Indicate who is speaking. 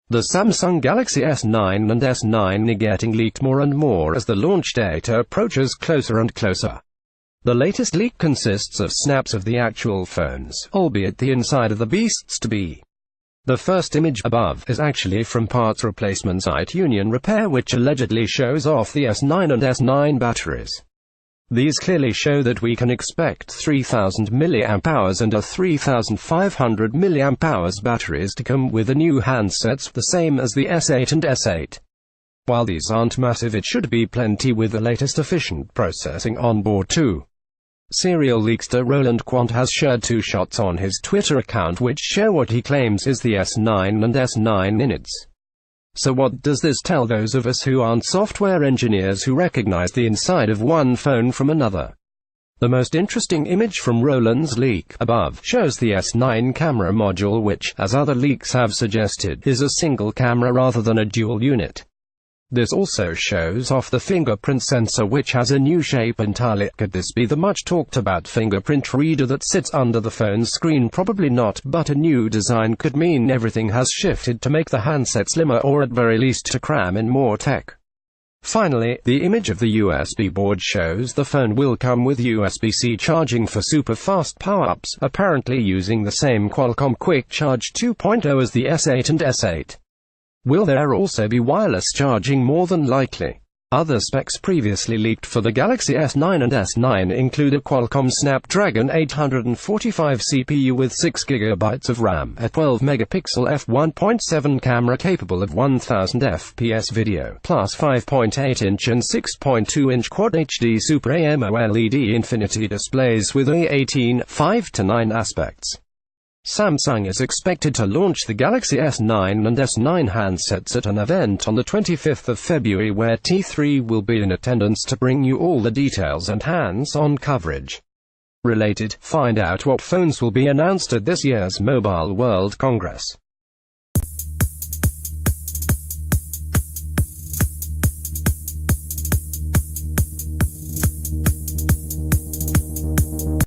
Speaker 1: The Samsung Galaxy S9 and S9 are getting leaked more and more as the launch date approaches closer and closer. The latest leak consists of snaps of the actual phones, albeit the inside of the beasts to be. The first image above is actually from parts replacement site Union Repair, which allegedly shows off the S9 and S9 batteries. These clearly show that we can expect 3000 mAh and a 3500 mAh batteries to come with the new handsets, the same as the S8 and S8. While these aren't massive, it should be plenty with the latest efficient processing on board too. Serial leakster Roland Quant has shared 2 shots on his Twitter account which show what he claims is the S9 and S9 innards. So what does this tell those of us who aren't software engineers who recognize the inside of one phone from another? The most interesting image from Roland's leak above shows the S9 camera module, which, as other leaks have suggested, is a single camera rather than a dual unit. This also shows off the fingerprint sensor, which has a new shape entirely. Could this be the much talked about fingerprint reader that sits under the phone's screen? Probably not, but a new design could mean everything has shifted to make the handset slimmer, or at very least to cram in more tech. Finally, the image of the USB board shows the phone will come with USB-C charging for super fast power-ups, apparently using the same Qualcomm Quick Charge 2.0 as the S8 and S8. Will there also be wireless charging? More than likely. Other specs previously leaked for the Galaxy S9 and S9 include a Qualcomm Snapdragon 845 CPU with 6GB of RAM, a 12-megapixel f1.7 camera capable of 1000 fps video, plus 5.8-inch and 6.2-inch Quad HD Super AMOLED Infinity displays with A18 5:9 aspects. Samsung is expected to launch the Galaxy S9 and S9 handsets at an event on the 25th of February where T3 will be in attendance to bring you all the details and hands-on coverage. Related, find out what phones will be announced at this year's Mobile World Congress.